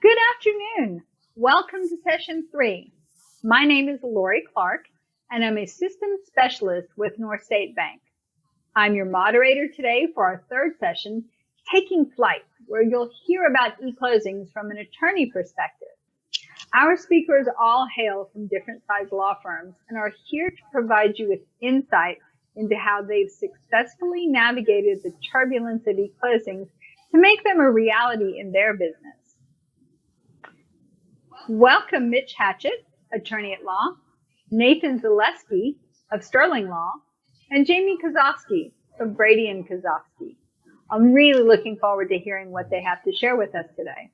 Good afternoon. Welcome to session 3. My name is Lori Clark, and I'm a systems specialist with North State Bank. I'm your moderator today for our third session, Taking Flight, where you'll hear about e-closings from an attorney perspective. Our speakers all hail from different size law firms and are here to provide you with insight into how they've successfully navigated the turbulence of e-closings to make them a reality in their business. Welcome Mitch Hatchett, attorney at law, Nathan Zaleski of Sterling Law, and Jamie Kosovsky of Brady & Kosovsky. I'm really looking forward to hearing what they have to share with us today.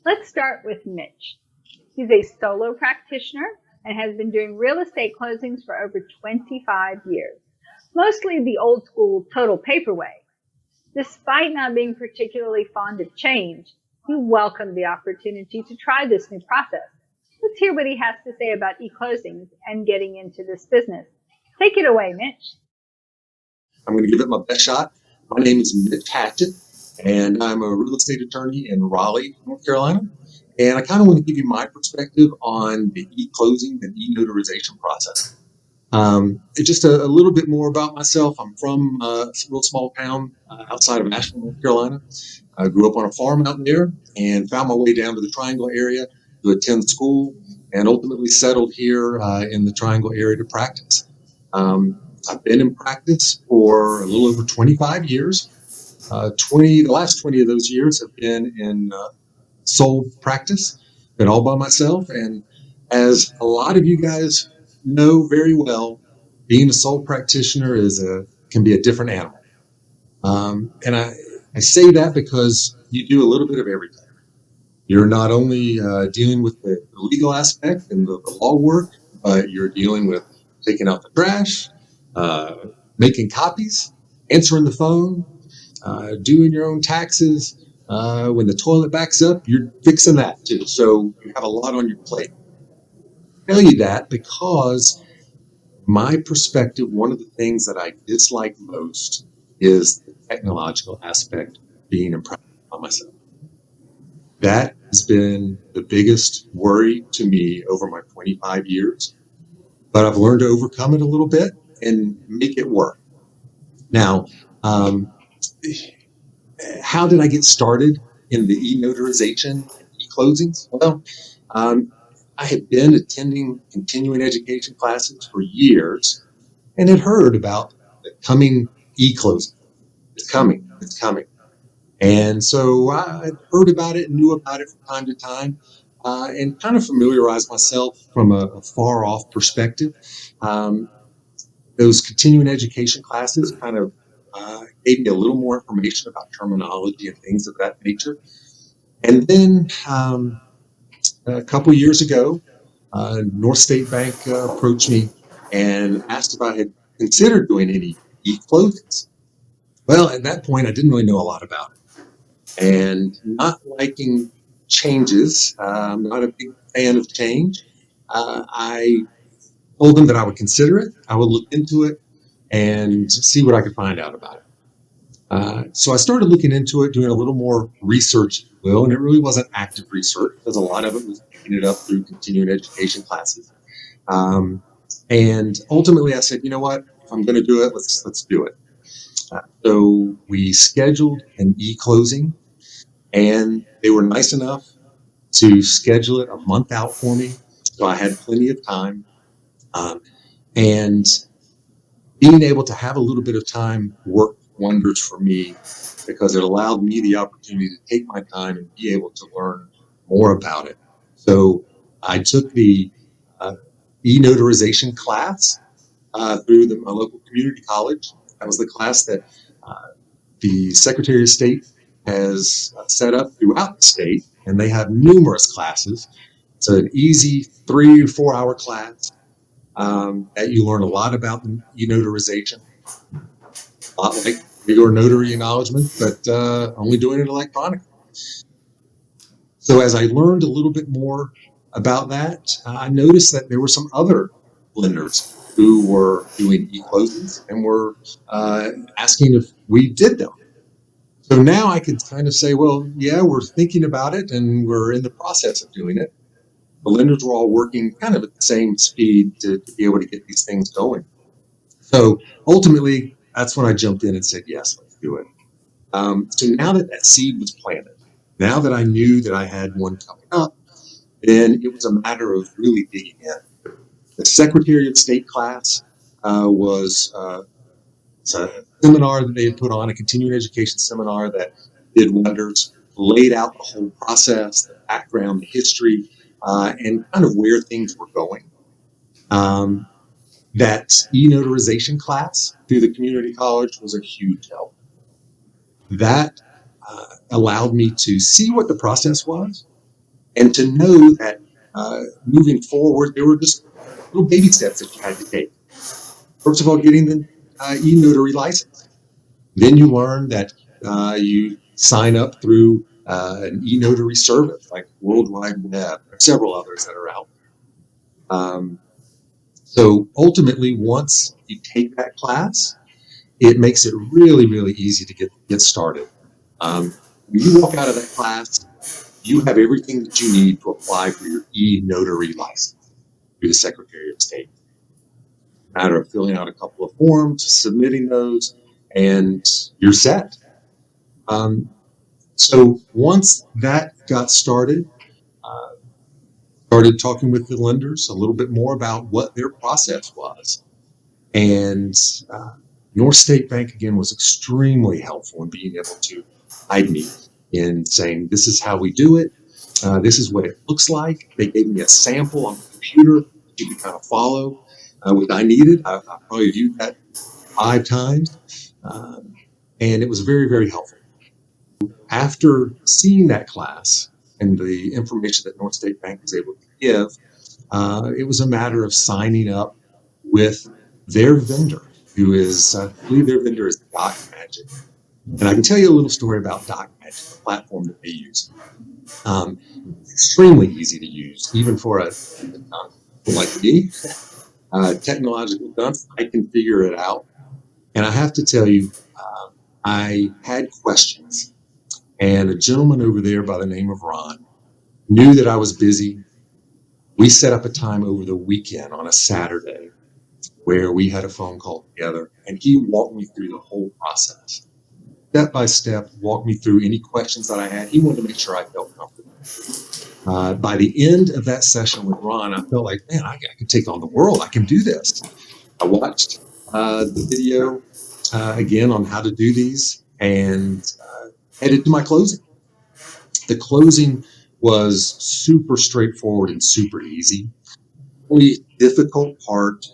Let's start with Mitch. He's a solo practitioner and has been doing real estate closings for over 25 years, mostly the old school total paper way. Despite not being particularly fond of change, he welcomed the opportunity to try this new process. Let's hear what he has to say about e-closings and getting into this business. Take it away, Mitch. I'm going to give it my best shot. My name is Mitch Hatchett, and I'm a real estate attorney in Raleigh, North Carolina. And I kind of want to give you my perspective on the e-closing and e-notarization process. Just a little bit more about myself. I'm from a real small town outside of Asheville, North Carolina. I grew up on a farm out there and found my way down to the Triangle area to attend school and ultimately settled here in the Triangle area to practice. I've been in practice for a little over 25 years. The last 20 of those years have been in sole practice, been all by myself. And as a lot of you guys know very well, being a sole practitioner can be a different animal. And I say that because you do a little bit of everything. You're not only dealing with the legal aspect and the law work, but you're dealing with taking out the trash, making copies, answering the phone, doing your own taxes. When the toilet backs up, you're fixing that too. So you have a lot on your plate. I tell you that because my perspective, one of the things that I dislike most is the technological aspect of being in practice by myself. That has been the biggest worry to me over my 25 years, but I've learned to overcome it a little bit and make it work. Now, how did I get started in the e-notarization and e-closings? Well, I had been attending continuing education classes for years and had heard about the coming e-closing. It's coming. And so I had heard about it and knew about it from time to time and kind of familiarized myself from a far off perspective. Those continuing education classes kind of gave me a little more information about terminology and things of that nature. And then a couple years ago, North State Bank approached me and asked if I had considered doing any e-closings. Well, at that point, I didn't really know a lot about it. And not liking changes, I'm not a big fan of change. I told them that I would consider it, I would look into it, and see what I could find out about it. So I started looking into it, doing a little more research, if you will, and it really wasn't active research because a lot of it was picking it up through continuing education classes. And ultimately, I said, you know what? If I'm going to do it, let's do it. So we scheduled an e-closing, and they were nice enough to schedule it a month out for me, so I had plenty of time. And being able to have a little bit of time worked wonders for me because it allowed me the opportunity to take my time and be able to learn more about it. So I took the E-Notarization Class through my local community college. That was the class that the Secretary of State has set up throughout the state, and they have numerous classes. It's an easy 3 or 4 hour class that you learn a lot about e-notarization, a lot like your notary acknowledgement, but only doing it electronically. So as I learned a little bit more about that, I noticed that there were some other lenders who were doing e-closings and were asking if we did them. So now I could kind of say, well, yeah, we're thinking about it and we're in the process of doing it. The lenders were all working kind of at the same speed to be able to get these things going. So ultimately, that's when I jumped in and said, yes, let's do it. So now that that seed was planted, now that I knew that I had one coming up, then it was a matter of really digging in. The Secretary of State class was it's a seminar that they had put on, a continuing education seminar that did wonders, laid out the whole process, the background, the history, and kind of where things were going. That E-Notarization class through the community college was a huge help. That allowed me to see what the process was and to know that moving forward, there were just little baby steps that you had to take. First of all, getting the e-notary license. Then you learn that you sign up through an e-notary service like World Wide Web. There are several others that are out there. So ultimately, once you take that class, it makes it really, really easy to get started. When you walk out of that class, you have everything that you need to apply for your e-notary license through the Secretary of State. Matter of filling out a couple of forms, submitting those, and you're set. So once that got started, started talking with the lenders a little bit more about what their process was. And North State Bank, again, was extremely helpful in being able to guide me in saying, this is how we do it. This is what it looks like. They gave me a sample on the computer that you could kind of follow what I needed. I probably viewed that 5 times. And it was very, very helpful. After seeing that class and the information that North State Bank was able to give, it was a matter of signing up with their vendor, who is, I believe their vendor is Doc Magic. And I can tell you a little story about Doc Magic, the platform that they use. It's extremely easy to use, even for a like me, technological dunce. I can figure it out. And I have to tell you, I had questions. And a gentleman over there by the name of Ron knew that I was busy. We set up a time over the weekend on a Saturday where we had a phone call together, and he walked me through the whole process. Step by step, walked me through any questions that I had. He wanted to make sure I felt comfortable. By the end of that session with Ron, I felt like, man, I can take on the world. I can do this. I watched the video again on how to do these and headed to my closing. The closing was super straightforward and super easy. The only difficult part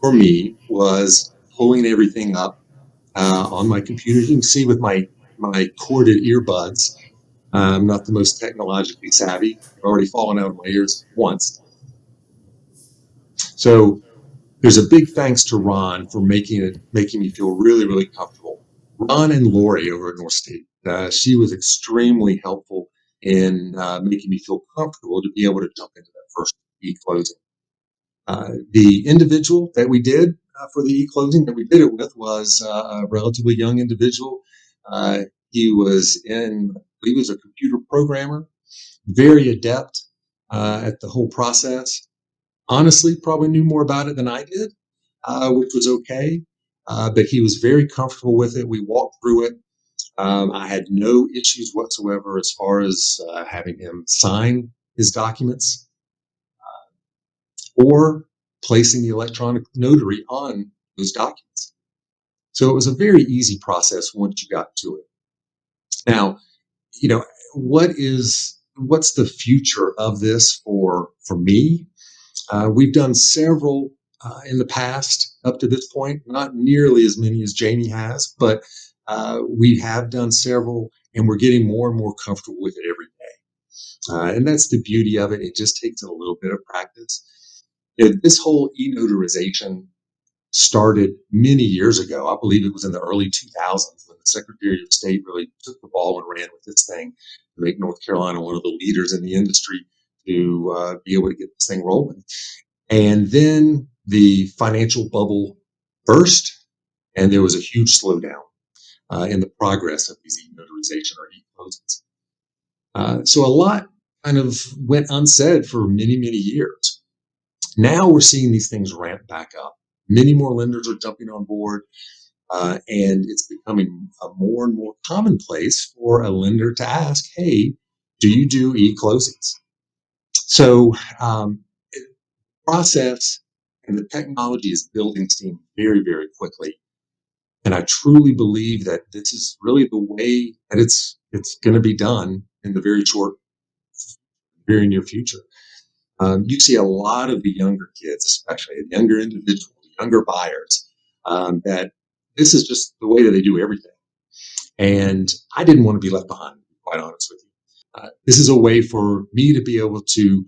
for me was pulling everything up on my computer. You can see with my corded earbuds, I'm not the most technologically savvy. I've already fallen out of my ears once. So there's a big thanks to Ron for making me feel really, really comfortable. Ron and Lori over at North State, she was extremely helpful in making me feel comfortable to be able to jump into that first e-closing. The individual that we did for the e-closing that we did it with was a relatively young individual. He was a computer programmer, very adept at the whole process. Honestly, probably knew more about it than I did, which was okay. But he was very comfortable with it. We walked through it. I had no issues whatsoever as far as having him sign his documents or placing the electronic notary on those documents. So it was a very easy process once you got to it. Now, you know, what's the future of this for me? We've done several in the past up to this point, not nearly as many as Jamie has, but we have done several, and we're getting more and more comfortable with it every day. And that's the beauty of it. It just takes a little bit of practice. This whole e-notarization started many years ago. I believe it was in the early 2000s when the Secretary of State really took the ball and ran with this thing to make North Carolina one of the leaders in the industry to be able to get this thing rolling. And then the financial bubble burst, and there was a huge slowdown in the progress of these e-notarizations. E-Notarization or E-Closings. So a lot kind of went unsaid for many, many years. Now we're seeing these things ramp back up. Many more lenders are jumping on board, and it's becoming a more and more commonplace for a lender to ask, hey, do you do e-closings? So the process and the technology is building steam very, very quickly. And I truly believe that this is really the way that it's going to be done in the very near future. You see a lot of the younger kids, especially the younger individuals, younger buyers, that this is just the way that they do everything. And I didn't want to be left behind, to be quite honest with you. This is a way for me to be able to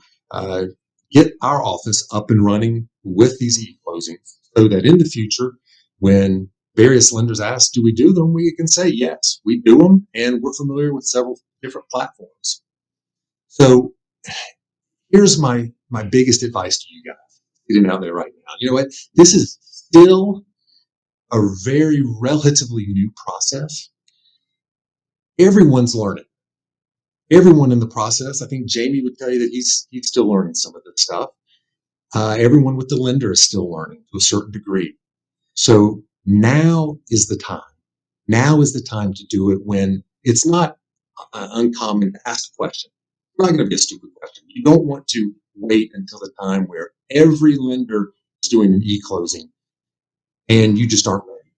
get our office up and running with these e-closings so that in the future, when various lenders ask, do we do them? We can say, yes, we do them, and we're familiar with several different platforms. So here's my biggest advice to you guys getting out there right now. You know what? This is still a very relatively new process. Everyone's learning. Everyone in the process. I think Jamie would tell you that he's still learning some of this stuff. Everyone with the lender is still learning to a certain degree. So now is the time. Now is the time to do it when it's not uncommon to ask a question. It's not going to be a stupid question. You don't want to wait until the time where every lender is doing an e-closing and you just aren't ready.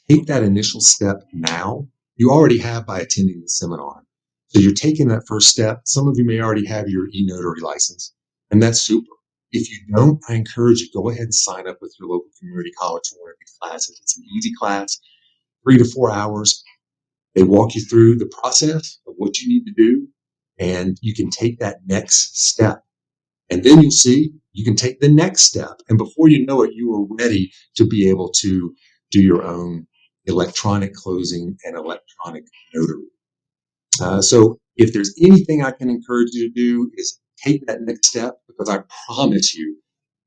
Take that initial step now. You already have by attending the seminar. So you're taking that first step. Some of you may already have your e-notary license, and that's super. If you don't, I encourage you, go ahead and sign up with your local community college for one of these classes. It's an easy class, 3 to 4 hours. They walk you through the process of what you need to do, and you can take that next step. And then you'll see you can take the next step. And before you know it, you are ready to be able to do your own electronic closing and electronic notary. So if there's anything I can encourage you to do is take that next step, because I promise you,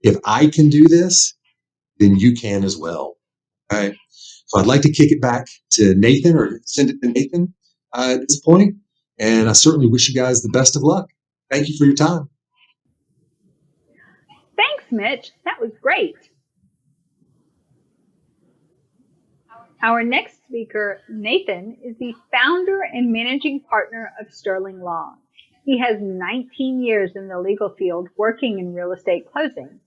if I can do this, then you can as well. All right. So I'd like to kick it back to Nathan, or send it to Nathan at this point. And I certainly wish you guys the best of luck. Thank you for your time. Thanks, Mitch. That was great. Our next speaker, Nathan, is the founder and managing partner of Sterling Law. He has 19 years in the legal field working in real estate closing.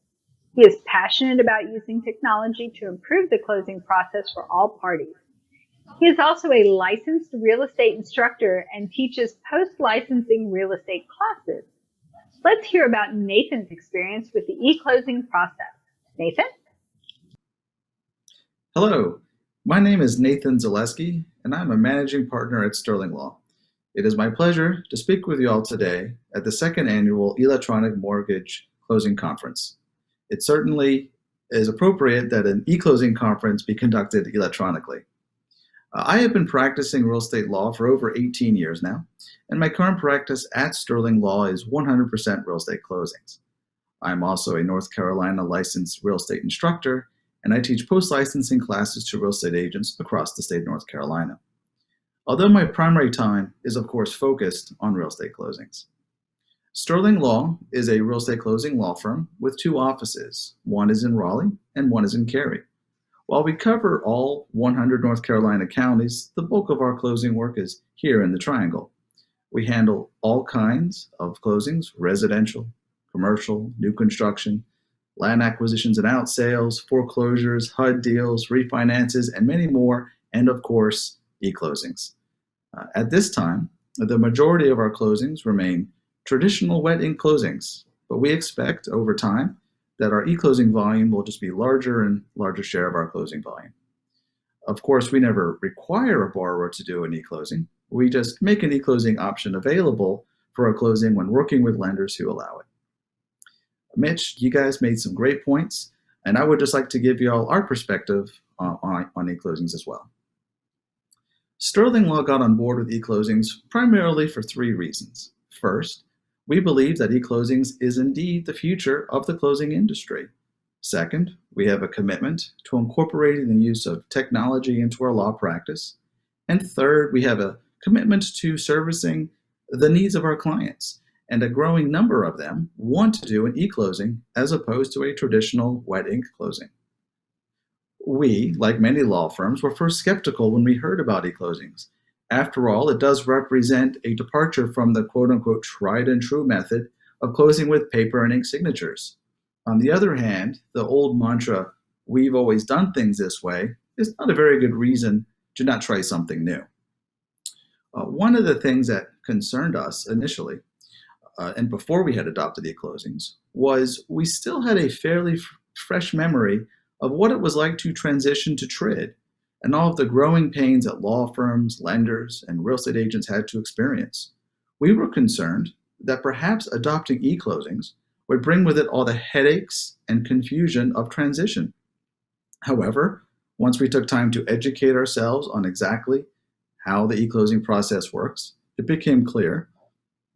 He is passionate about using technology to improve the closing process for all parties. He is also a licensed real estate instructor and teaches post-licensing real estate classes. Let's hear about Nathan's experience with the e-closing process. Nathan? Hello, my name is Nathan Zaleski, and I'm a managing partner at Sterling Law. It is my pleasure to speak with you all today at the second annual Electronic Mortgage Closing Conference. It certainly is appropriate that an e-closing conference be conducted electronically. I have been practicing real estate law for over 18 years now, and my current practice at Sterling Law is 100% real estate closings. I'm also a North Carolina licensed real estate instructor, and I teach post-licensing classes to real estate agents across the state of North Carolina. Although my primary time is, of course, focused on real estate closings. Sterling Law is a real estate closing law firm with 2 offices. One is in Raleigh and one is in Cary. While we cover all 100 North Carolina counties, the bulk of our closing work is here in the Triangle. We handle all kinds of closings: residential, commercial, new construction, land acquisitions and out sales, foreclosures, HUD deals, refinances, and many more, and of course, e-closings. At this time, the majority of our closings remain traditional wet ink closings, but we expect over time that our e-closing volume will just be larger and larger share of our closing volume. Of course, we never require a borrower to do an e-closing. We just make an e-closing option available for a closing when working with lenders who allow it. Mitch, you guys made some great points, and I would just like to give you all our perspective on e-closings as well. Sterling Law got on board with e-closings primarily for 3 reasons. First, we believe that e-closings is indeed the future of the closing industry. Second, we have a commitment to incorporating the use of technology into our law practice. And third, we have a commitment to servicing the needs of our clients. And a growing number of them want to do an e-closing as opposed to a traditional wet ink closing. We, like many law firms, were first skeptical when we heard about e-closings. After all, it does represent a departure from the quote-unquote tried and true method of closing with paper and ink signatures. On the other hand, the old mantra, "we've always done things this way," is not a very good reason to not try something new. One of the things that concerned us initially, and before we had adopted e-closings, was we still had a fairly fresh memory of what it was like to transition to TRID and all of the growing pains that law firms, lenders, and real estate agents had to experience. We were concerned that perhaps adopting e-closings would bring with it all the headaches and confusion of transition. However, once we took time to educate ourselves on exactly how the e-closing process works, it became clear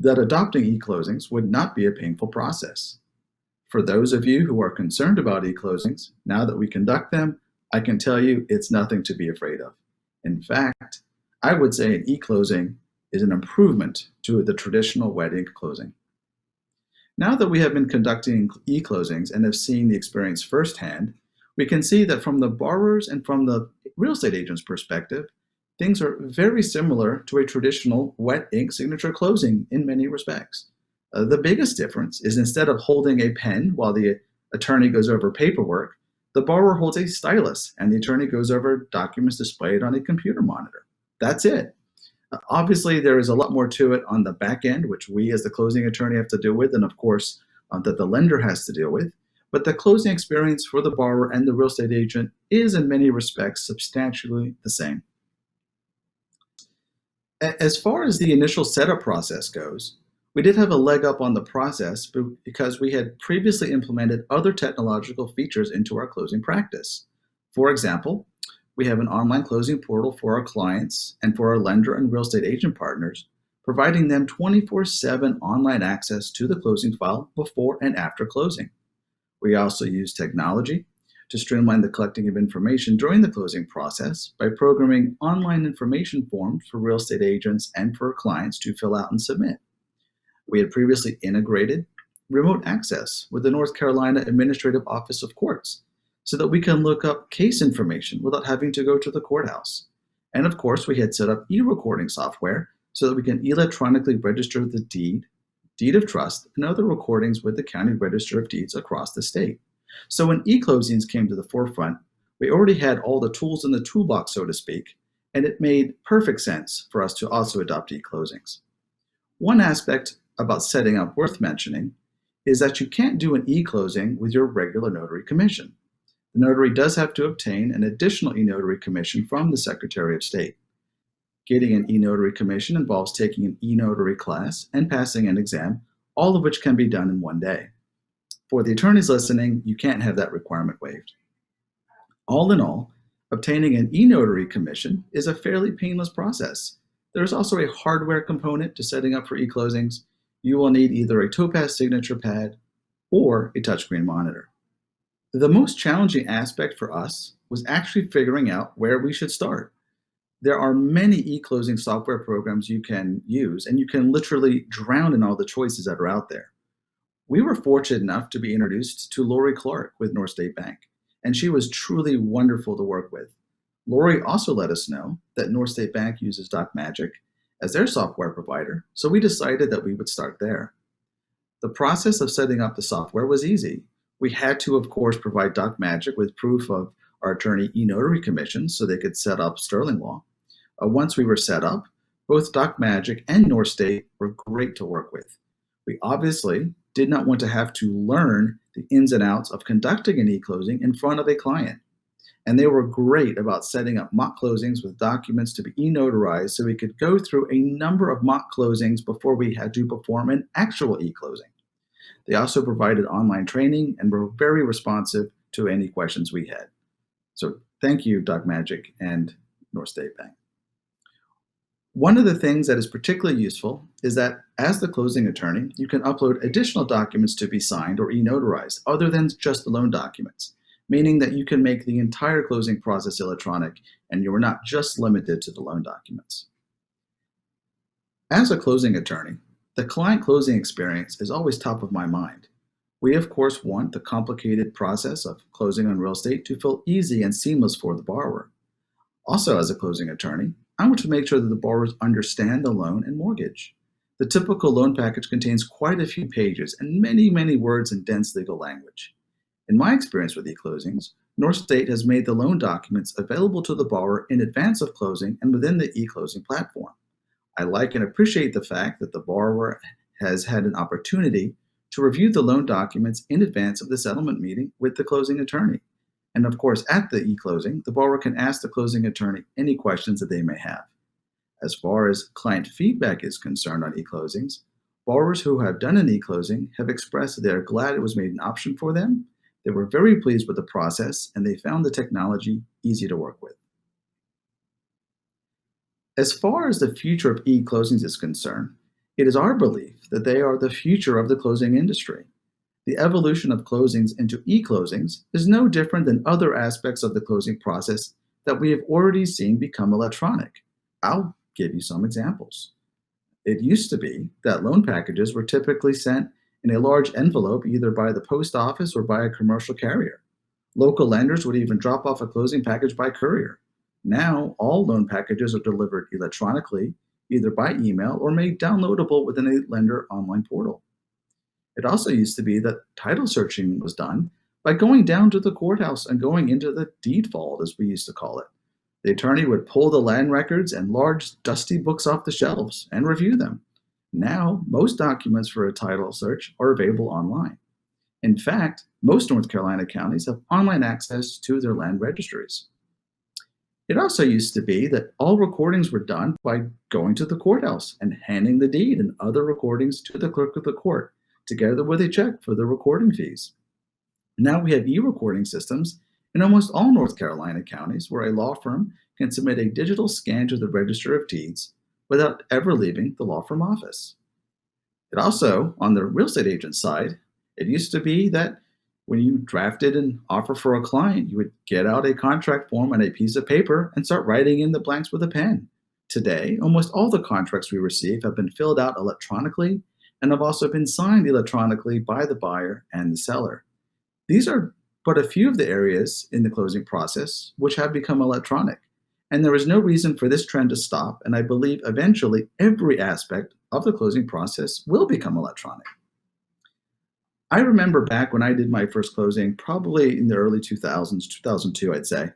that adopting e-closings would not be a painful process. For those of you who are concerned about e-closings, now that we conduct them, I can tell you it's nothing to be afraid of. In fact, I would say an e-closing is an improvement to the traditional wet ink closing. Now that we have been conducting e-closings and have seen the experience firsthand, we can see that from the borrower's and from the real estate agent's perspective, things are very similar to a traditional wet ink signature closing in many respects. The biggest difference is instead of holding a pen while the attorney goes over paperwork, the borrower holds a stylus and the attorney goes over documents displayed on a computer monitor. That's it. Obviously, there is a lot more to it on the back end, which we as the closing attorney have to deal with, and of course, that the lender has to deal with. But the closing experience for the borrower and the real estate agent is in many respects substantially the same. As far as the initial setup process goes, we did have a leg up on the process because we had previously implemented other technological features into our closing practice. For example, we have an online closing portal for our clients and for our lender and real estate agent partners, providing them 24/7 online access to the closing file before and after closing. We also use technology to streamline the collecting of information during the closing process by programming online information forms for real estate agents and for clients to fill out and submit. We had previously integrated remote access with the North Carolina Administrative Office of Courts so that we can look up case information without having to go to the courthouse. And of course, we had set up e-recording software so that we can electronically register the deed of trust, and other recordings with the County Register of Deeds across the state. So when e-closings came to the forefront, we already had all the tools in the toolbox, so to speak, and it made perfect sense for us to also adopt e-closings. One aspect about setting up worth mentioning is that you can't do an e-closing with your regular notary commission. The notary does have to obtain an additional e-notary commission from the Secretary of State. Getting an e-notary commission involves taking an e-notary class and passing an exam, all of which can be done in one day. For the attorneys listening, you can't have that requirement waived. All in all, obtaining an e-notary commission is a fairly painless process. There is also a hardware component to setting up for e-closings. You will need either a Topaz signature pad or a touchscreen monitor. The most challenging aspect for us was actually figuring out where we should start. There are many e-closing software programs you can use, and you can literally drown in all the choices that are out there. We were fortunate enough to be introduced to Lori Clark with North State Bank, and she was truly wonderful to work with. Lori also let us know that North State Bank uses DocMagic as their software provider, so we decided that we would start there. The process of setting up the software was easy. We had to, of course, provide DocMagic with proof of our attorney e-notary commission so they could set up Sterling Law. Once we were set up, both DocMagic and North State were great to work with. We obviously did not want to have to learn the ins and outs of conducting an e-closing in front of a client. And they were great about setting up mock closings with documents to be e-notarized so we could go through a number of mock closings before we had to perform an actual e-closing. They also provided online training and were very responsive to any questions we had. So thank you, DocMagic and North State Bank. One of the things that is particularly useful is that as the closing attorney, you can upload additional documents to be signed or e-notarized other than just the loan documents. meaning that you can make the entire closing process electronic and you are not just limited to the loan documents. As a closing attorney, the client closing experience is always top of my mind. We, of course, want the complicated process of closing on real estate to feel easy and seamless for the borrower. Also, as a closing attorney, I want to make sure that the borrowers understand the loan and mortgage. The typical loan package contains quite a few pages and many, many words in dense legal language. In my experience with e-closings, North State has made the loan documents available to the borrower in advance of closing and within the e-closing platform. I like and appreciate the fact that the borrower has had an opportunity to review the loan documents in advance of the settlement meeting with the closing attorney. And of course, at the e-closing, the borrower can ask the closing attorney any questions that they may have. As far as client feedback is concerned on e-closings, borrowers who have done an e-closing have expressed that they are glad it was made an option for them. They were very pleased with the process and they found the technology easy to work with. As far as the future of e-closings is concerned, it is our belief that they are the future of the closing industry. The evolution of closings into e-closings is no different than other aspects of the closing process that we have already seen become electronic. I'll give you some examples. It used to be that loan packages were typically sent in a large envelope either by the post office or by a commercial carrier. Local lenders would even drop off a closing package by courier. Now, all loan packages are delivered electronically, either by email or made downloadable within a lender online portal. It also used to be that title searching was done by going down to the courthouse and going into the deed vault, as we used to call it. The attorney would pull the land records and large dusty books off the shelves and review them. Now, most documents for a title search are available online. In fact, most North Carolina counties have online access to their land registries. It also used to be that all recordings were done by going to the courthouse and handing the deed and other recordings to the clerk of the court, together with a check for the recording fees. Now we have e-recording systems in almost all North Carolina counties where a law firm can submit a digital scan to the Register of Deeds without ever leaving the law firm office. It also, on the real estate agent side, it used to be that when you drafted an offer for a client, you would get out a contract form and a piece of paper and start writing in the blanks with a pen. Today, almost all the contracts we receive have been filled out electronically and have also been signed electronically by the buyer and the seller. These are but a few of the areas in the closing process which have become electronic, and there is no reason for this trend to stop, and I believe eventually every aspect of the closing process will become electronic. I remember back when I did my first closing, probably in the early 2000s, 2002, I'd say.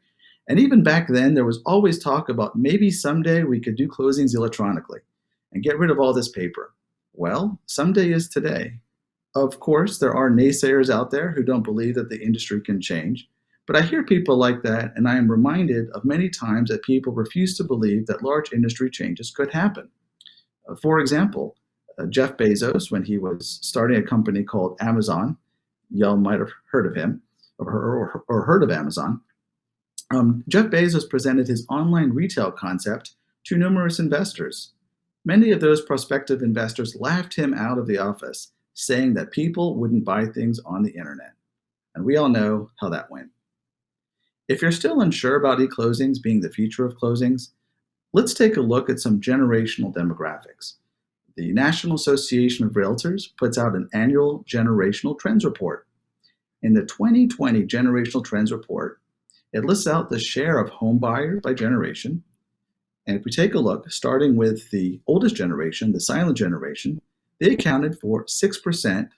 And even back then, there was always talk about maybe someday we could do closings electronically and get rid of all this paper. Well, someday is today. Of course, there are naysayers out there who don't believe that the industry can change, but I hear people like that, and I am reminded of many times that people refuse to believe that large industry changes could happen. For example, Jeff Bezos, when he was starting a company called Amazon, y'all might have heard of him or heard of Amazon. Jeff Bezos presented his online retail concept to numerous investors. Many of those prospective investors laughed him out of the office, saying that people wouldn't buy things on the internet. And we all know how that went. If you're still unsure about e-closings being the future of closings, let's take a look at some generational demographics. The National Association of Realtors puts out an annual generational trends report. In the 2020 generational trends report, it lists out the share of home buyers by generation. And if we take a look, starting with the oldest generation, the silent generation, they accounted for 6%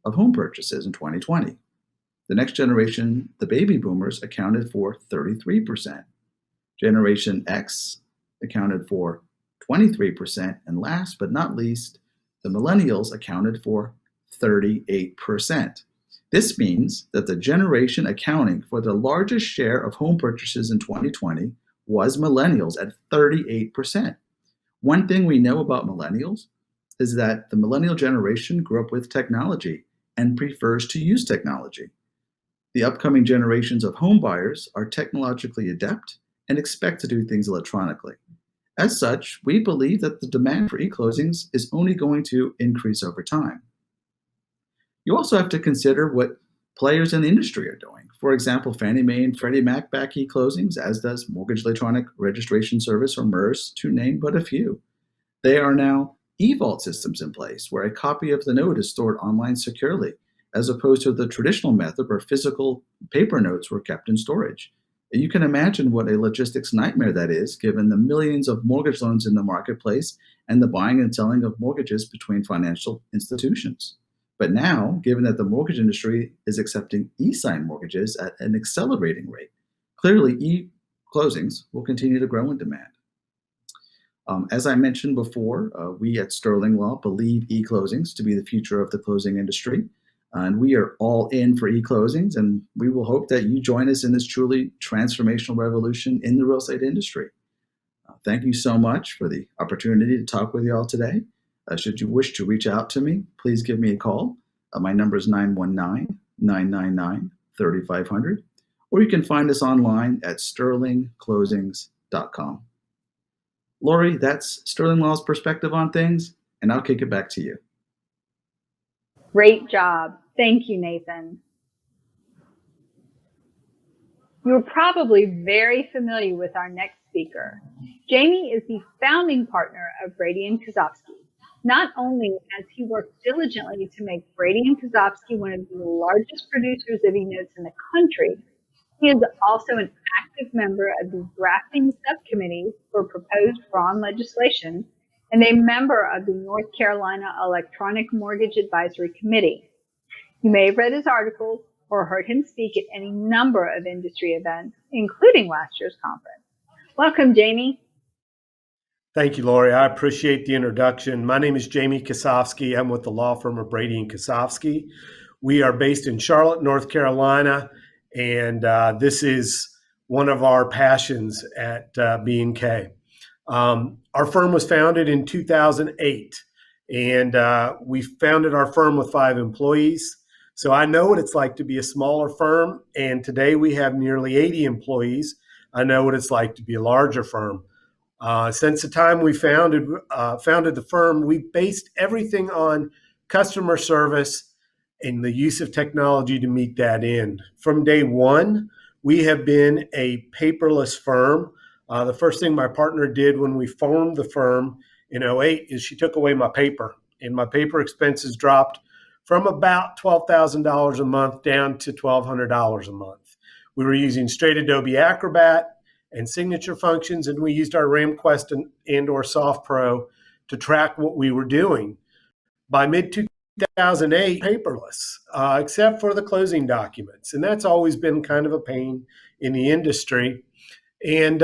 of home purchases in 2020. The next generation, the baby boomers, accounted for 33%. Generation X accounted for 23%, and last but not least, the millennials accounted for 38%. This means that the generation accounting for the largest share of home purchases in 2020 was millennials at 38%. One thing we know about millennials is that the millennial generation grew up with technology and prefers to use technology. The upcoming generations of home buyers are technologically adept and expect to do things electronically. As such, we believe that the demand for e-closings is only going to increase over time. You also have to consider what players in the industry are doing. For example, Fannie Mae and Freddie Mac back e-closings, as does Mortgage Electronic Registration Service, or MERS, to name but a few. There are now e-vault systems in place where a copy of the note is stored online securely, as opposed to the traditional method where physical paper notes were kept in storage. You can imagine what a logistics nightmare that is, given the millions of mortgage loans in the marketplace and the buying and selling of mortgages between financial institutions. But now, given that the mortgage industry is accepting e-sign mortgages at an accelerating rate, clearly e-closings will continue to grow in demand. As I mentioned before, we at Sterling Law believe e-closings to be the future of the closing industry, and we are all in for e-closings, and we will hope that you join us in this truly transformational revolution in the real estate industry. Thank you so much for the opportunity to talk with you all today. Should you wish to reach out to me, please give me a call. My number is 919-999-3500, or you can find us online at sterlingclosings.com. Lori, that's Sterling Law's perspective on things, and I'll kick it back to you. Great job. Thank you, Nathan. You're probably very familiar with our next speaker. Jamie is the founding partner of Brady & Kosovsky. Not only has he worked diligently to make Brady & Kosovsky one of the largest producers of e-notes in the country, he is also an active member of the drafting subcommittee for proposed bond legislation and a member of the North Carolina Electronic Mortgage Advisory Committee. You may have read his articles or heard him speak at any number of industry events, including last year's conference. Welcome, Jamie. Thank you, Lori. I appreciate the introduction. My name is Jamie Kosovsky. I'm with the law firm of Brady & Kosovsky. We are based in Charlotte, North Carolina, and this is one of our passions at B&K. Our firm was founded in 2008, and we founded our firm with 5 employees. So I know what it's like to be a smaller firm, and today we have nearly 80 employees. I know what it's like to be a larger firm. Since the time we founded the firm, we based everything on customer service and the use of technology to meet that end. From day one, we have been a paperless firm. The first thing my partner did when we formed the firm in 2008 is she took away my paper, and my paper expenses dropped from about $12,000 a month down to $1,200 a month. We were using straight Adobe Acrobat and signature functions, and we used our RamQuest and or SoftPro to track what we were doing. By mid-2008, paperless, except for the closing documents. And that's always been kind of a pain in the industry. And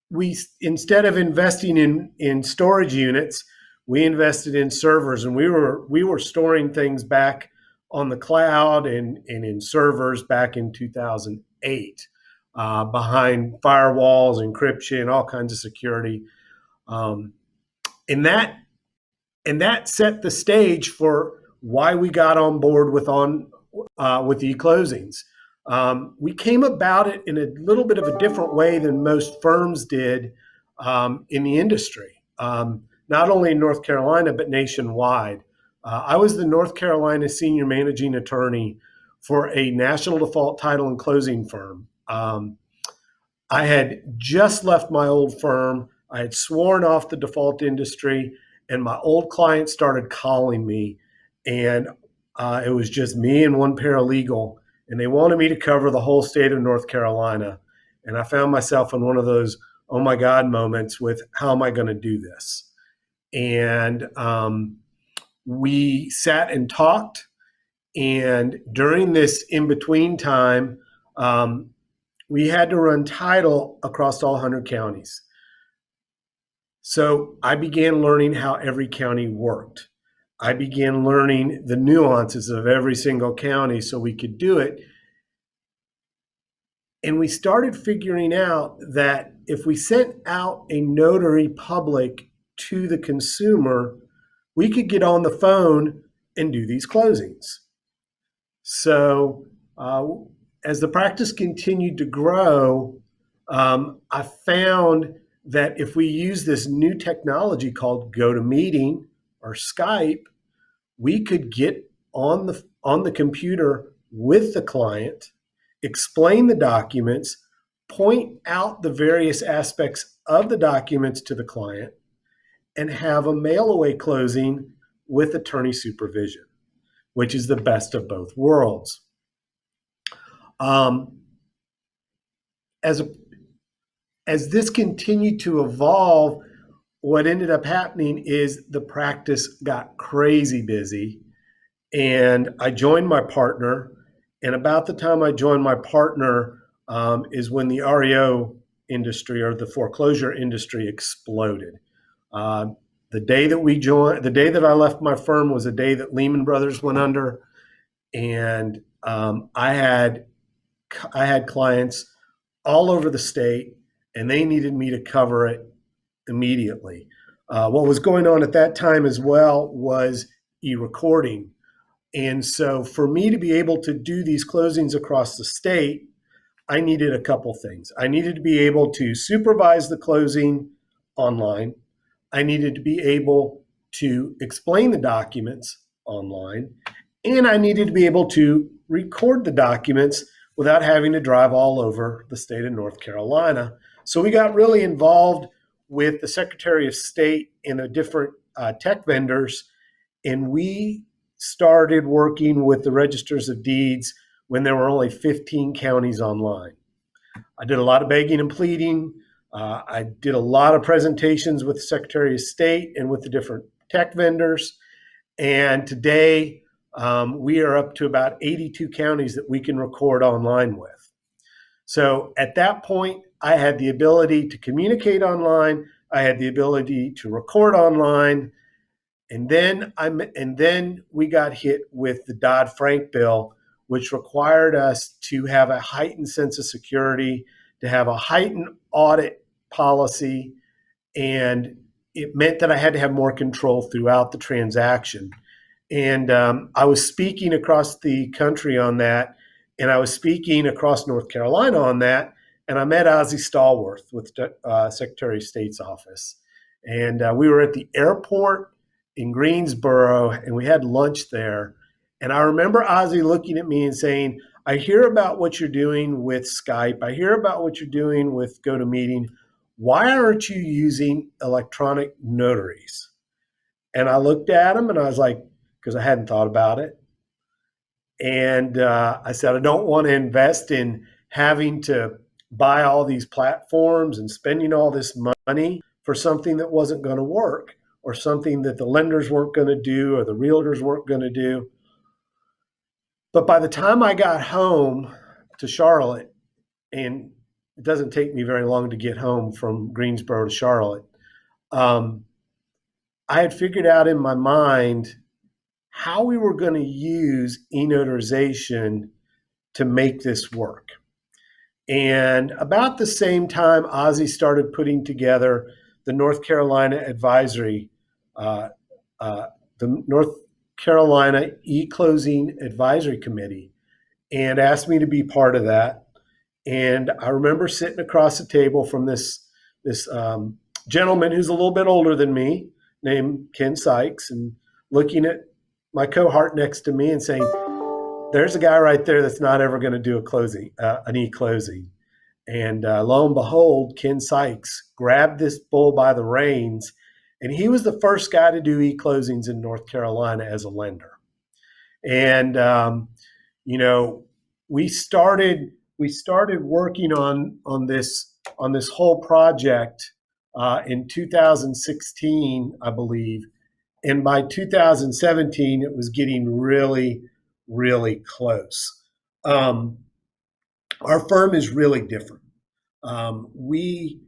we, instead of investing in storage units, we invested in servers, and we were storing things back on the cloud and in servers back in 2008, behind firewalls, encryption, all kinds of security. And that set the stage for why we got on board with e-closings. We came about it in a little bit of a different way than most firms did in the industry, not only in North Carolina, but nationwide. I was the North Carolina senior managing attorney for a national default title and closing firm. I had just left my old firm. I had sworn off the default industry, and my old clients started calling me, and it was just me and one paralegal, and they wanted me to cover the whole state of North Carolina. And I found myself in one of those, oh my God moments with, how am I going to do this? And we sat and talked, and during this in-between time, we had to run title across all 100 counties. So I began learning how every county worked. I began learning the nuances of every single county so we could do it. And we started figuring out that if we sent out a notary public to the consumer, we could get on the phone and do these closings. So as the practice continued to grow, I found that if we use this new technology called GoToMeeting or Skype, we could get on the computer with the client, explain the documents, point out the various aspects of the documents to the client, and have a mail-away closing with attorney supervision, which is the best of both worlds. As this continued to evolve, what ended up happening is the practice got crazy busy, and I joined my partner. And about the time I joined my partner is when the REO industry, or the foreclosure industry, exploded. The day that I left my firm was the day that Lehman Brothers went under, and I had clients all over the state, and they needed me to cover it immediately. What was going on at that time as well was e-recording. And so for me to be able to do these closings across the state, I needed a couple things. I needed to be able to supervise the closing online. I needed to be able to explain the documents online. And I needed to be able to record the documents without having to drive all over the state of North Carolina. So we got really involved with the Secretary of State and the different tech vendors, and we started working with the registers of deeds when there were only 15 counties online. I did a lot of begging and pleading. I did a lot of presentations with the Secretary of State and with the different tech vendors. And today we are up to about 82 counties that we can record online with. So at that point, I had the ability to communicate online. I had the ability to record online. And then we got hit with the Dodd-Frank bill, which required us to have a heightened sense of security, to have a heightened audit policy, and it meant that I had to have more control throughout the transaction. And I was speaking across the country on that, and I was speaking across North Carolina on that, and I met Ozzie Stallworth with Secretary of State's office. And we were at the airport in Greensboro, and we had lunch there. And I remember Ozzie looking at me and saying, I hear about what you're doing with Skype. I hear about what you're doing with GoToMeeting. Why aren't you using electronic notaries? And I looked at him and I was like, because I hadn't thought about it. And I said, I don't want to invest in having to buy all these platforms and spending all this money for something that wasn't going to work, or something that the lenders weren't going to do, or the realtors weren't going to do. But by the time I got home to Charlotte, and it doesn't take me very long to get home from Greensboro to Charlotte, I had figured out in my mind how we were going to use e-notarization to make this work. And about the same time, Ozzie started putting together the North Carolina Advisory, the North Carolina E-Closing Advisory Committee, and asked me to be part of that. And I remember sitting across the table from this gentleman who's a little bit older than me, named Ken Sykes, and looking at my cohort next to me and saying, there's a guy right there that's not ever going to do an e-closing. And lo and behold, Ken Sykes grabbed this bull by the reins, and he was the first guy to do e-closings in North Carolina as a lender. And we started working on this whole project in 2016, I believe. And by 2017, it was getting really, really close. Our firm is really different. We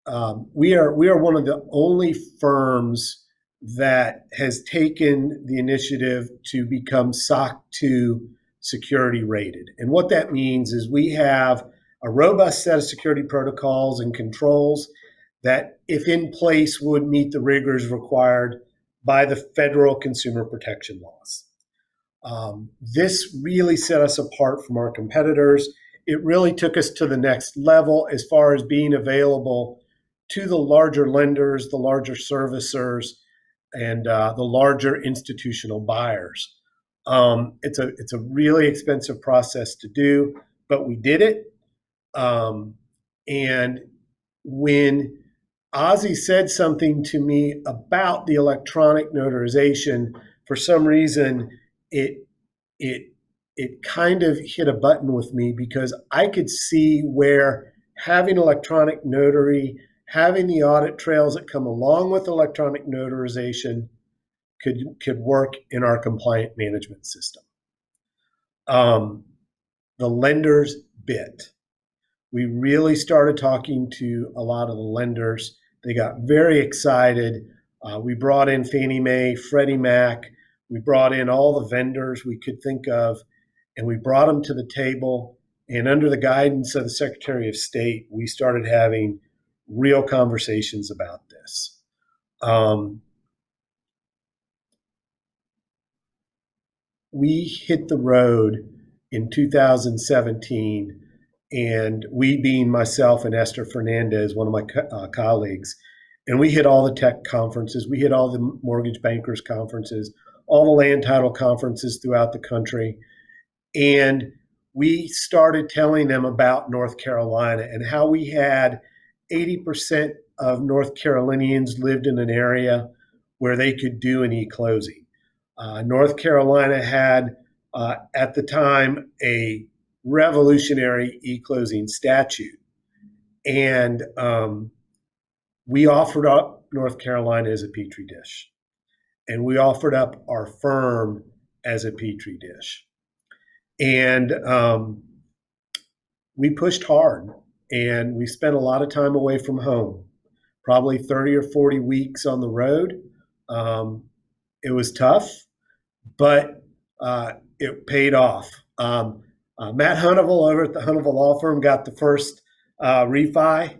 are one of the only firms that has taken the initiative to become SOC 2 security rated. And what that means is we have a robust set of security protocols and controls that, if in place, would meet the rigors required by the federal consumer protection laws. This really set us apart from our competitors. It really took us to the next level as far as being available to the larger lenders, the larger servicers, and the larger institutional buyers. It's a really expensive process to do, but we did it. And when Ozzy said something to me about the electronic notarization, for some reason, it kind of hit a button with me, because I could see where having electronic notary, having the audit trails that come along with electronic notarization could work in our compliant management system. The lenders bit. We really started talking to a lot of the lenders. They got very excited. We brought in Fannie Mae, Freddie Mac. We brought in all the vendors we could think of, and we brought them to the table. And under the guidance of the Secretary of State, we started having real conversations about this. We hit the road in 2017, and we, being myself and Esther Fernandez, one of my colleagues, and we hit all the tech conferences. We hit all the mortgage bankers conferences, all the land title conferences throughout the country. And we started telling them about North Carolina and how we had 80% of North Carolinians lived in an area where they could do an e-closing. North Carolina had, at the time, a revolutionary e-closing statute. And we offered up North Carolina as a petri dish. And we offered up our firm as a petri dish. And we pushed hard, and we spent a lot of time away from home, probably 30 or 40 weeks on the road. It was tough, but it paid off. Matt Hunneville over at the Hunneville Law Firm got the first refi,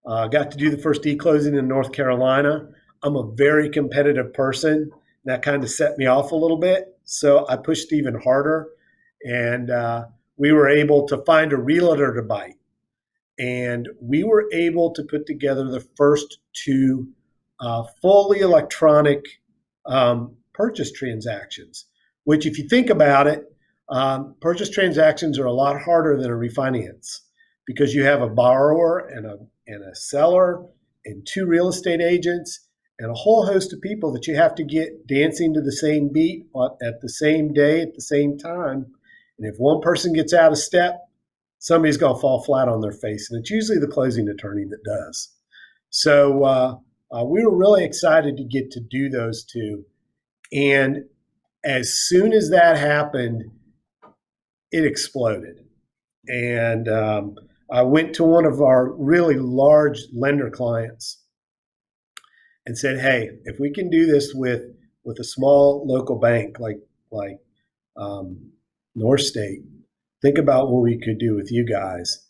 got to do the first e-closing in North Carolina. I'm a very competitive person. That kind of set me off a little bit. So I pushed even harder, and we were able to find a realtor to bite. And we were able to put together the first two fully electronic purchase transactions, which, if you think about it, purchase transactions are a lot harder than a refinance, because you have a borrower and a seller and two real estate agents and a whole host of people that you have to get dancing to the same beat at the same day, at the same time. And if one person gets out of step, somebody's going to fall flat on their face. And it's usually the closing attorney that does. So we were really excited to get to do those two. And as soon as that happened, it exploded. And I went to one of our really large lender clients and said, hey, if we can do this with a small local bank like North State, think about what we could do with you guys.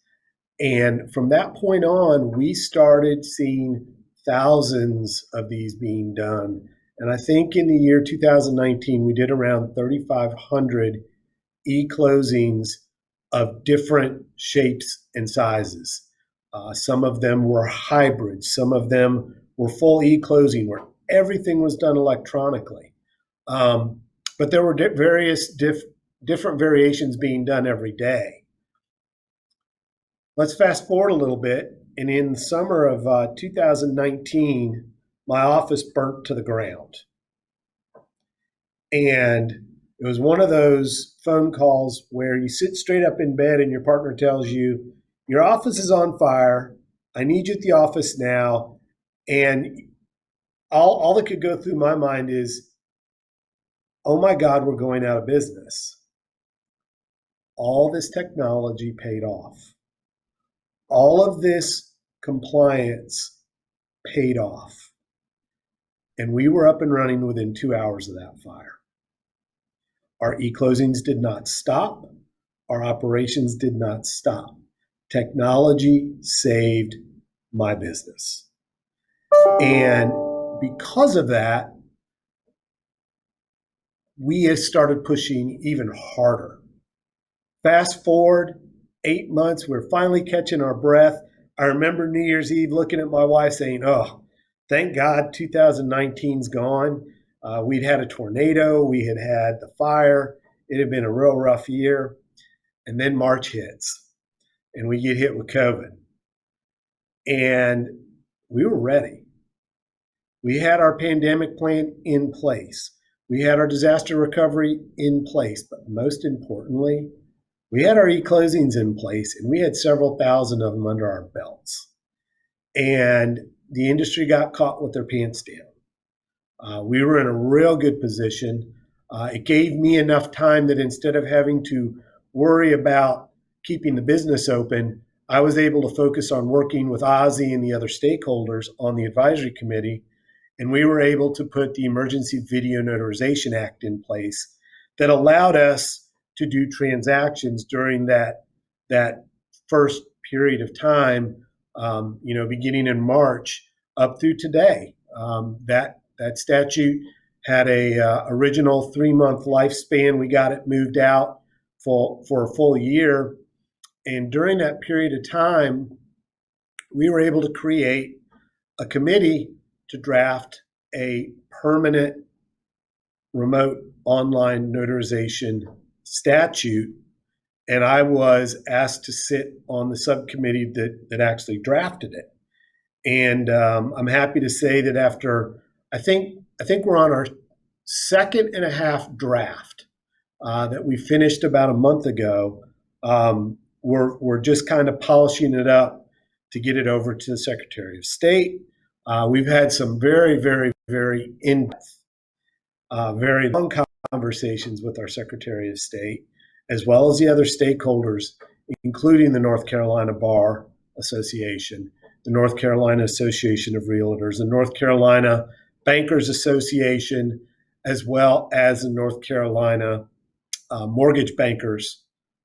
And from that point on, we started seeing thousands of these being done. And I think in the year 2019, we did around 3,500 e-closings of different shapes and sizes. Some of them were hybrids. Some of them were full e-closing, where everything was done electronically. But there were different variations being done every day. Let's fast forward a little bit. And in the summer of 2019, my office burnt to the ground. And it was one of those phone calls where you sit straight up in bed and your partner tells you, your office is on fire. I need you at the office now. And all that could go through my mind is, oh my God, we're going out of business. All this technology paid off. All of this compliance paid off. And we were up and running within 2 hours of that fire. Our e-closings did not stop. Our operations did not stop. Technology saved my business. And because of that, we have started pushing even harder. Fast forward 8 months, we're finally catching our breath. I remember New Year's Eve looking at my wife saying, oh, thank God 2019's gone. We'd had a tornado, we had had the fire. It had been a real rough year. And then March hits and we get hit with COVID. And we were ready. We had our pandemic plan in place. We had our disaster recovery in place. But most importantly, we had our e-closings in place, and we had several thousand of them under our belts. And the industry got caught with their pants down. We were in a real good position. It gave me enough time that instead of having to worry about keeping the business open, I was able to focus on working with Ozzy and the other stakeholders on the advisory committee. And we were able to put the Emergency Video Notarization Act in place that allowed us to do transactions during that first period of time, beginning in March up through today. That statute had a original 3-month lifespan. We got it moved out for a full year. And during that period of time, we were able to create a committee to draft a permanent remote online notarization statute. And I was asked to sit on the subcommittee that actually drafted it. And I'm happy to say that after, I think we're on our 2.5 draft that we finished about a month ago. We're just kind of polishing it up to get it over to the Secretary of State. We've had some very, very, very in-depth, very long conversations with our Secretary of State, as well as the other stakeholders, including the North Carolina Bar Association, the North Carolina Association of Realtors, the North Carolina Bankers Association, as well as the North Carolina Mortgage Bankers,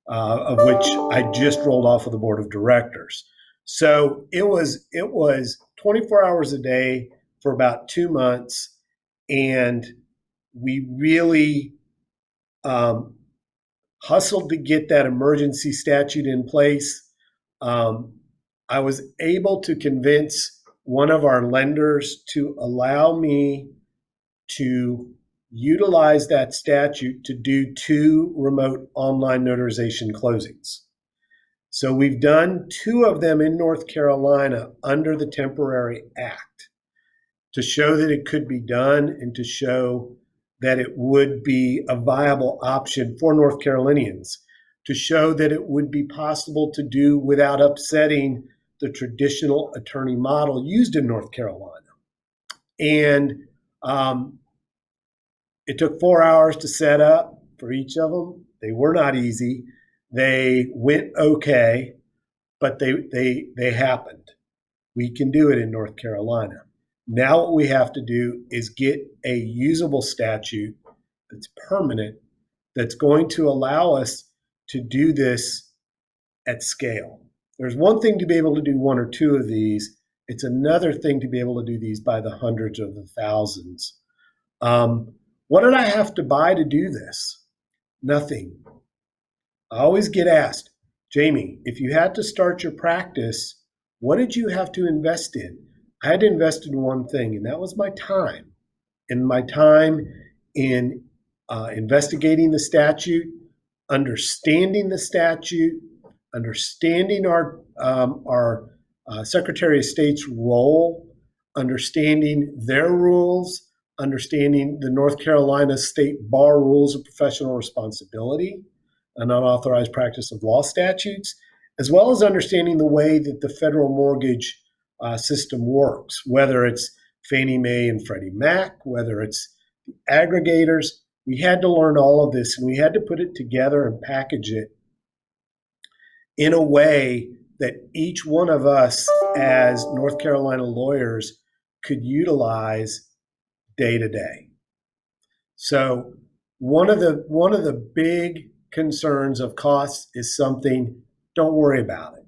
of which I just rolled off of the board of directors. So it was 24 hours a day for about 2 months, and we really hustled to get that emergency statute in place. I was able to convince one of our lenders to allow me to utilize that statute to do 2 remote online notarization closings. So we've done 2 of them in North Carolina under the temporary act to show that it could be done and to show that it would be a viable option for North Carolinians, to show that it would be possible to do without upsetting the traditional attorney model used in North Carolina. And it took 4 hours to set up for each of them. They were not easy. They went okay, but they happened. We can do it in North Carolina. Now what we have to do is get a usable statute that's permanent, that's going to allow us to do this at scale. There's one thing to be able to do 1 or 2 of these. It's another thing to be able to do these by the hundreds or the thousands. What did I have to buy to do this? Nothing. I always get asked, Jamie, if you had to start your practice, what did you have to invest in? I had to invest in one thing, and that was my time. And my time in investigating the statute, understanding the statute, understanding our Secretary of State's role, understanding their rules, understanding the North Carolina State Bar Rules of Professional Responsibility, an unauthorized practice of law statutes, as well as understanding the way that the federal mortgage system works, whether it's Fannie Mae and Freddie Mac, whether it's aggregators. We had to learn all of this, and we had to put it together and package it in a way that each one of us as North Carolina lawyers could utilize day to day. So one of the big concerns of costs is something, don't worry about it.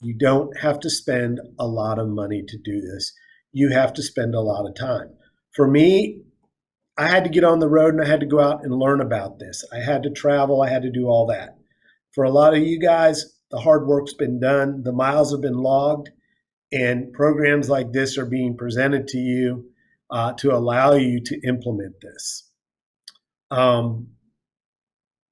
You don't have to spend a lot of money to do this. You have to spend a lot of time. For me, I had to get on the road and I had to go out and learn about this. I had to travel. I had to do all that. For a lot of you guys, the hard work's been done. The miles have been logged, and programs like this are being presented to you. to allow you to implement this.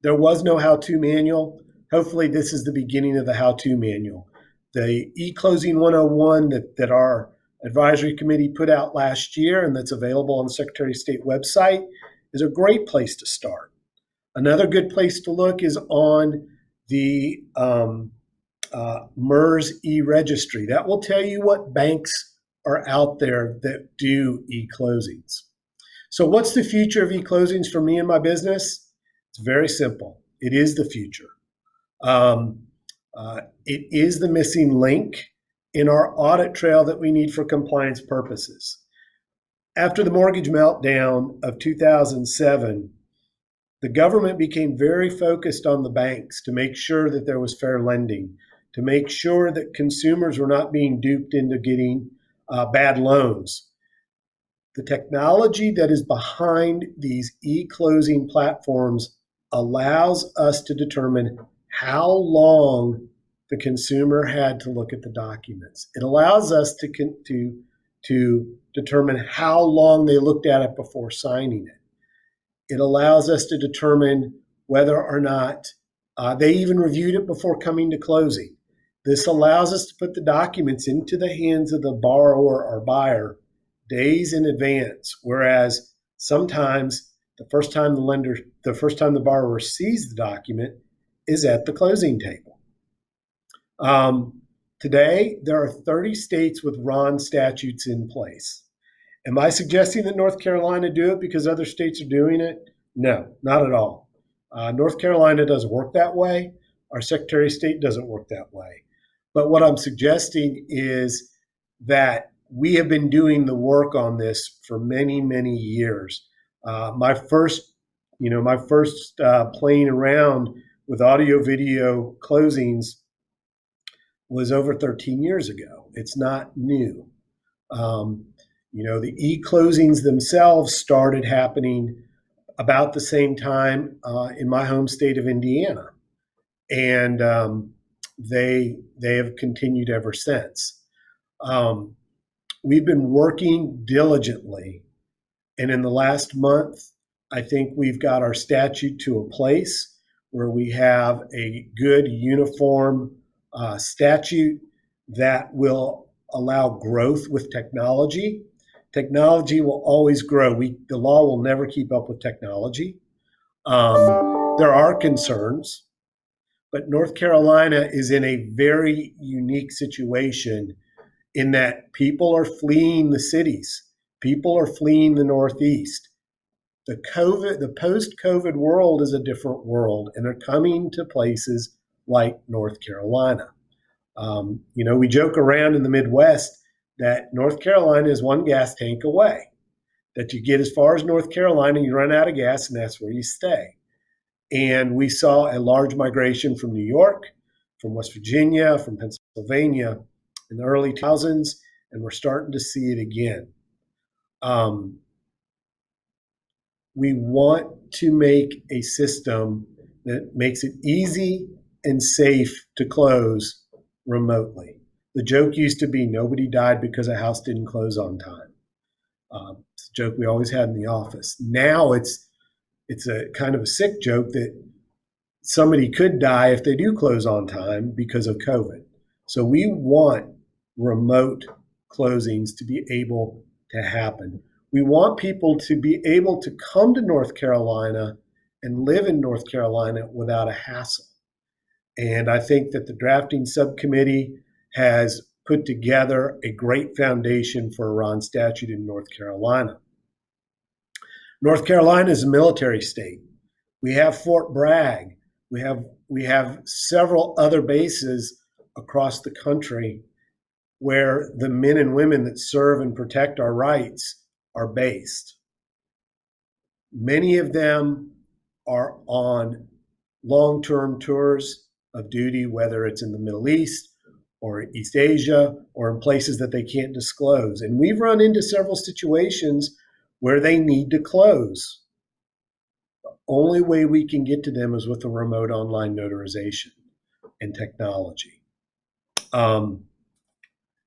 There was no how-to manual. Hopefully this is the beginning of the how-to manual. The eClosing 101 that our advisory committee put out last year and that's available on the Secretary of State website is a great place to start. Another good place to look is on the MERS e-registry. That will tell you what banks are out there that do e-closings. So what's the future of e-closings for me and my business? It's very simple. It is the future. It is the missing link in our audit trail that we need for compliance purposes. After the mortgage meltdown of 2007, the government became very focused on the banks to make sure that there was fair lending, to make sure that consumers were not being duped into getting bad loans. The technology that is behind these e-closing platforms allows us to determine how long the consumer had to look at the documents. It allows us to determine how long they looked at it before signing it. It allows us to determine whether or not they even reviewed it before coming to closing. This allows us to put the documents into the hands of the borrower or buyer days in advance, whereas sometimes the first time the borrower sees the document is at the closing table. Today, there are 30 states with RON statutes in place. Am I suggesting that North Carolina do it because other states are doing it? No, not at all. North Carolina doesn't work that way. Our Secretary of State doesn't work that way. But what I'm suggesting is that we have been doing the work on this for many, many years. My first playing around with audio video closings was over 13 years ago. It's not new. The e-closings themselves started happening about the same time in my home state of Indiana. And they have continued ever since. We've been working diligently. And in the last month, I think we've got our statute to a place where we have a good uniform statute that will allow growth with technology. Technology will always grow. The law will never keep up with technology. There are concerns, but North Carolina is in a very unique situation in that people are fleeing the cities. People are fleeing the Northeast. The post-COVID world is a different world, and they're coming to places like North Carolina. We joke around in the Midwest that North Carolina is one gas tank away, that you get as far as North Carolina, you run out of gas, and that's where you stay. And we saw a large migration from New York, from West Virginia, from Pennsylvania in the early 2000s, and we're starting to see it again. We want to make a system that makes it easy and safe to close remotely. The joke used to be nobody died because a house didn't close on time. It's a joke we always had in the office. Now it's a kind of a sick joke that somebody could die if they do close on time because of COVID. So we want remote closings to be able to happen. We want people to be able to come to North Carolina and live in North Carolina without a hassle. And I think that the drafting subcommittee has put together a great foundation for a RON statute in North Carolina. North Carolina is a military state. We have Fort Bragg. We have several other bases across the country where the men and women that serve and protect our rights are based. Many of them are on long-term tours of duty, whether it's in the Middle East or East Asia or in places that they can't disclose. And we've run into several situations where they need to close. The only way we can get to them is with a remote online notarization and technology.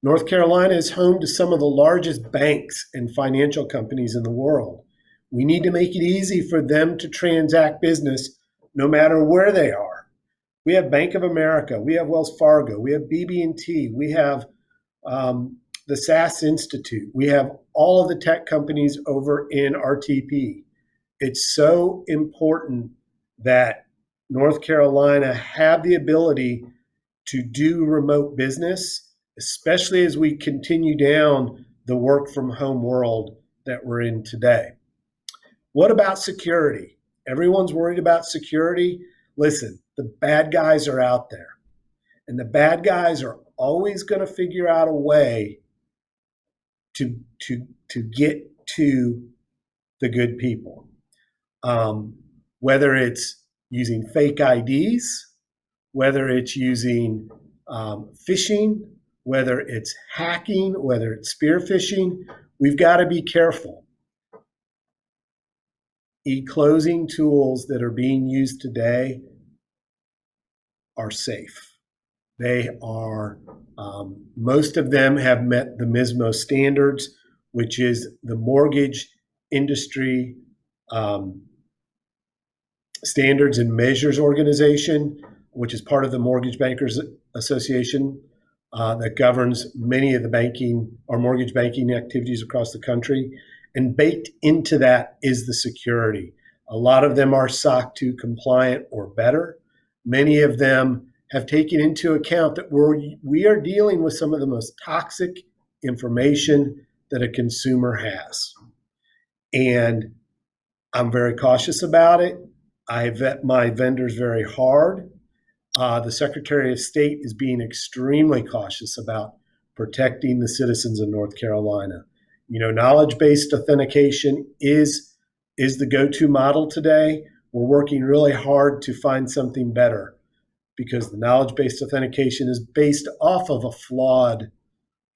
North Carolina is home to some of the largest banks and financial companies in the world. We need to make it easy for them to transact business no matter where they are. We have Bank of America, we have Wells Fargo, we have BB&T, we have the SAS Institute, we have all of the tech companies over in RTP. It's so important that North Carolina have the ability to do remote business, especially as we continue down the work from home world that we're in today. What about security? Everyone's worried about security. Listen, the bad guys are out there, and the bad guys are always going to figure out a way to get to the good people. Whether it's using fake IDs, whether it's using phishing, whether it's hacking, whether it's spear phishing, we've got to be careful. E-Closing tools that are being used today are safe. They are, most of them have met the MISMO standards, which is the mortgage industry standards and measures organization, which is part of the Mortgage Bankers Association that governs many of the banking or mortgage banking activities across the country. And baked into that is the security. A lot of them are SOC 2 compliant or better. Many of them have taken into account that we are dealing with some of the most toxic information that a consumer has. And I'm very cautious about it. I vet my vendors very hard. The Secretary of State is being extremely cautious about protecting the citizens of North Carolina. You know, knowledge-based authentication is the go-to model today. We're working really hard to find something better because the knowledge-based authentication is based off of a flawed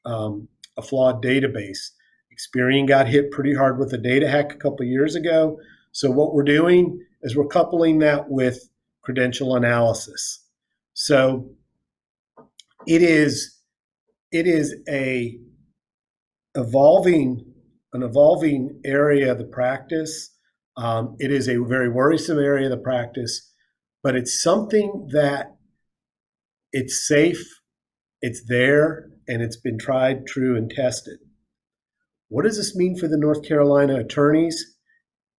database. Experian got hit pretty hard with a data hack a couple of years ago. So what we're doing is we're coupling that with credential analysis. So it is an evolving area of the practice. It is a very worrisome area of the practice, but it's something that it's safe, it's there, and it's been tried, true, and tested. What does this mean for the North Carolina attorneys?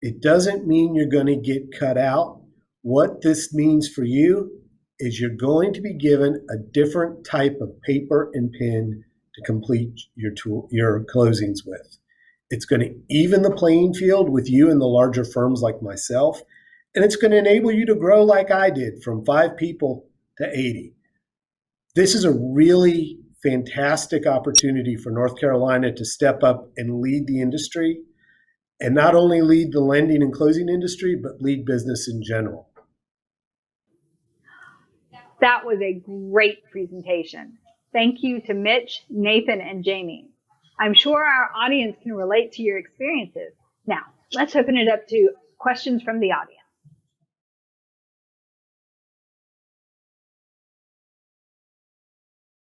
It doesn't mean you're going to get cut out. What this means for you is you're going to be given a different type of paper and pen to complete your closings with. It's going to even the playing field with you and the larger firms like myself, and it's going to enable you to grow like I did from 5 people to 80. This is a really fantastic opportunity for North Carolina to step up and lead the industry, and not only lead the lending and closing industry, but lead business in general. That was a great presentation. Thank you to Mitch, Nathan, and Jamie. I'm sure our audience can relate to your experiences. Now, let's open it up to questions from the audience.